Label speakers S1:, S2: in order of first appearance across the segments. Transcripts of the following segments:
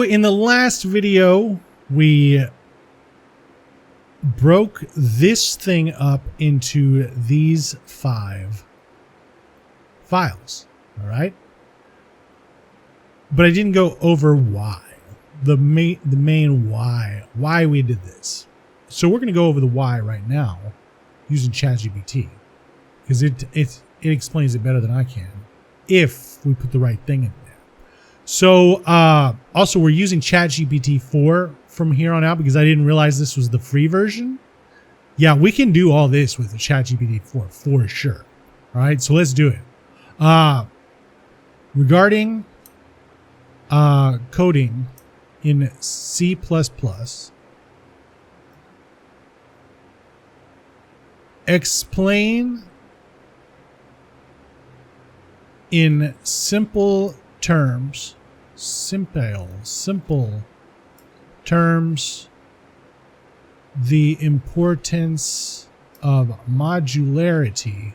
S1: in the last video, we broke this thing up into these 5 files, all right? But I didn't go over why, the main why we did this. So we're going to go over the why right now using ChatGPT, because it explains it better than I can if we put the right thing in there. So also we're using ChatGPT 4 from here on out because I didn't realize this was the free version. Yeah, we can do all this with the ChatGPT 4 for sure. All right, so let's do it. Regarding coding in C++, explain in simple terms, simple terms, the importance of modularity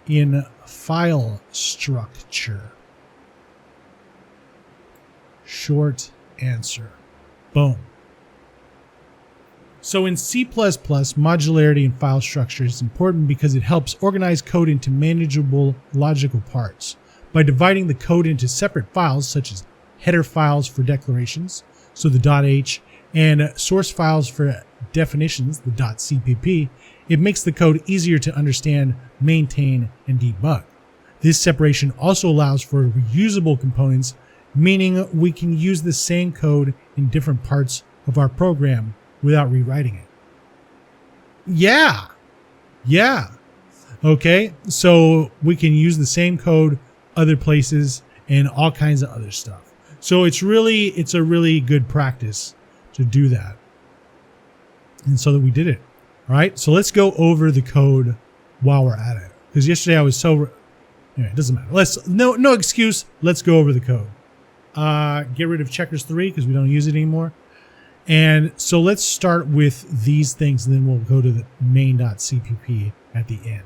S1: in file structure. Short answer. Boom. So in C++, modularity in file structure is important because it helps organize code into manageable logical parts. By dividing the code into separate files, such as header files for declarations, so the .h, and source files for definitions, the .cpp, it makes the code easier to understand, maintain, and debug. This separation also allows for reusable components, meaning we can use the same code in different parts of our program without rewriting it. Yeah. Okay, so we can use the same code other places and all kinds of other stuff. So it's a really good practice to do that. And so that we did it. All right, so let's go over the code while we're at it. Because yesterday I was so, anyway, it doesn't matter. No excuse. Let's go over the code. Get rid of checkers 3 because we don't use it anymore. And so let's start with these things and then we'll go to the main.cpp at the end.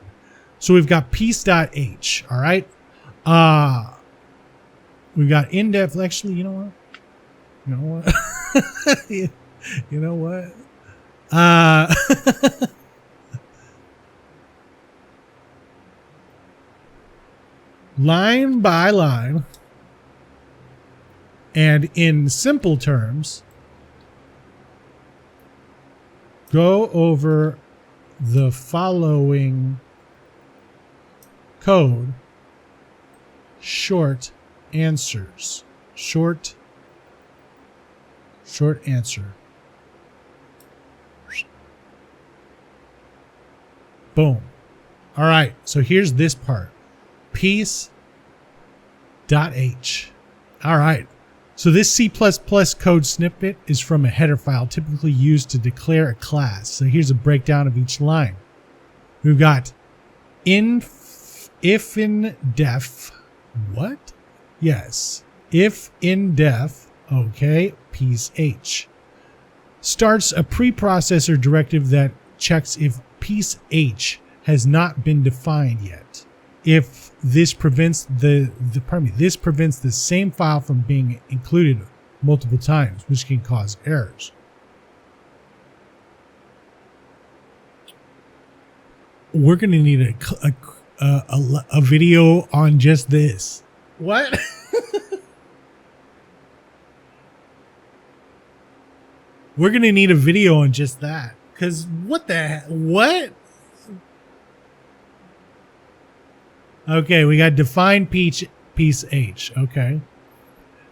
S1: So we've got piece.h, all right? We've got in-depth, actually, you know what? You know what? Line by line, and in simple terms, go over the following code. Short answers. Short answer. Boom. All right. So here's this part. Piece.h. All right. So this C++ code snippet is from a header file typically used to declare a class. So here's a breakdown of each line. We've got if in def. What? Yes. If in def, okay, piece H. Starts a preprocessor directive that checks if piece H has not been defined yet. If this prevents this prevents the same file from being included multiple times, which can cause errors. We're going to need a video on just this. What? We're going to need a video on just that. Because what the heck? What? Okay, we got define piece H. Okay.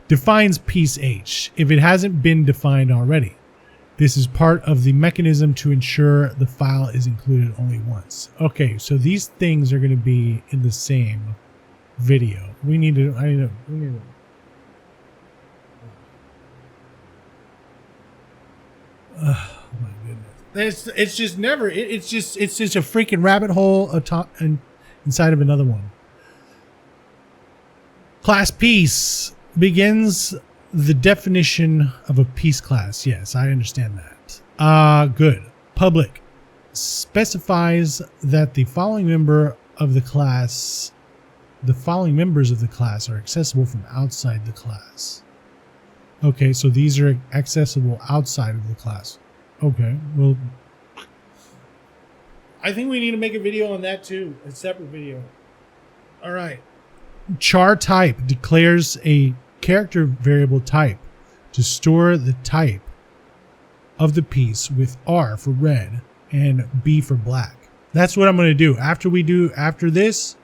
S1: Defines piece H if it hasn't been defined already. This is part of the mechanism to ensure the file is included only once. Okay, so these things are going to be in the same video. We need to. Oh my goodness! It's just never. It's just a freaking rabbit hole inside of another one. Class piece begins the definition of a piece class. Yes, I understand that. Good. Public specifies that the following members of the class are accessible from outside the class. Okay, so these are accessible outside of the class. Okay, well, I think we need to make a video on that too, a separate video. All right. Char type declares a character variable type to store the type of the piece with R for red and B for black. That's what I'm going to do. After this,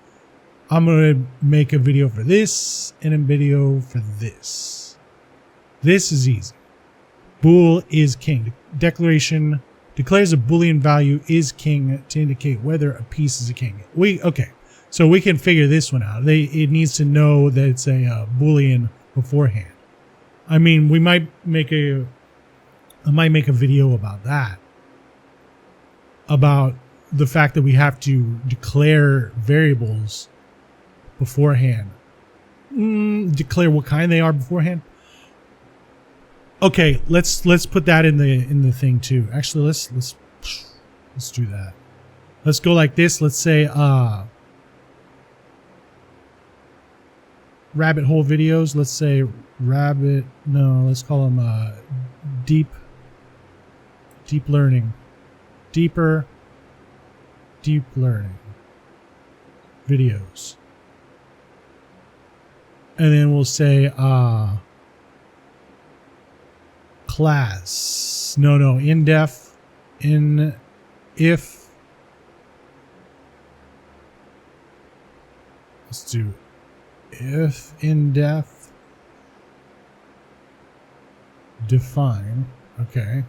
S1: I'm going to make a video for this and a video for this. This is easy. Bool is king. Declaration declares a Boolean value is king to indicate whether a piece is a king. Okay, so we can figure this one out. It needs to know that it's a Boolean beforehand. I mean, I might make a video about that. About the fact that we have to declare variables beforehand. Declare what kind they are beforehand. Okay, let's put that in the thing too. Actually, let's do that. Let's go like this. Let's say rabbit hole videos. Let's say let's call them deep learning. Deep learning videos. And then we'll say class. If let's do if in-def define. Okay.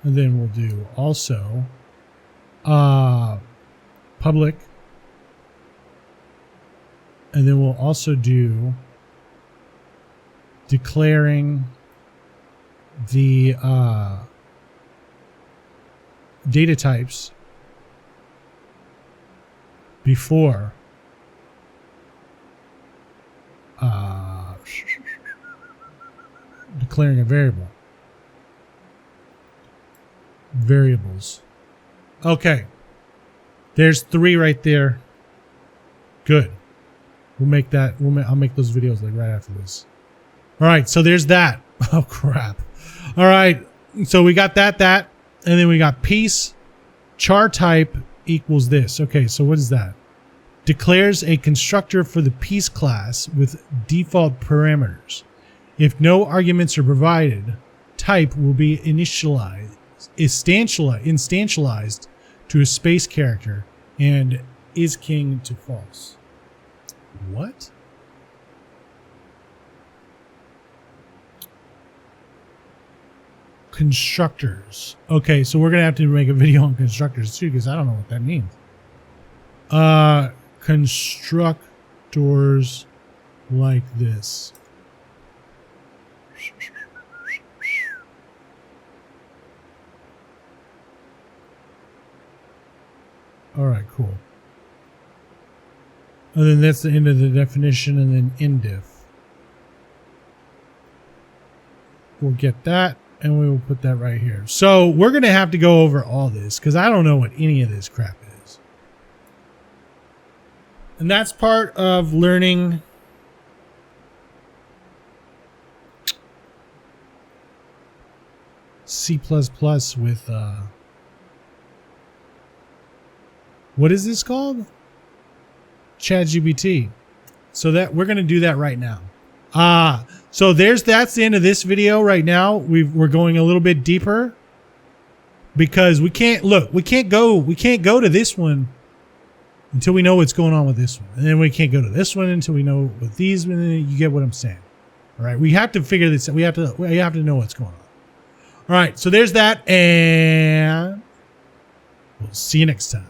S1: And then we'll do also public. And then we'll also do declaring the data types before declaring a variables. Okay, there's 3 right there. Good. We'll make that. I'll make those videos like right after this. All right, so there's that. Oh crap. All right, so we got that, and then we got piece char type equals this. Okay, so what is that? Declares a constructor for the piece class with default parameters. If no arguments are provided, type will be instantialized to a space character and is king to false. What? Constructors. Okay, so we're gonna have to make a video on constructors too, because I don't know what that means. Constructors like this. All right, cool. And then that's the end of the definition, and then indif. We'll get that, and we will put that right here. So we're going to have to go over all this, because I don't know what any of this crap is. And that's part of learning C++ with, what is this called? ChatGPT. So that we're going to do that right now. So that's the end of this video right now. We're going a little bit deeper because we can't go to this one until we know what's going on with this one. And then we can't go to this one until we know what these, you get what I'm saying. All right. We have to figure this out. We have to know what's going on. All right. So there's that, and we'll see you next time.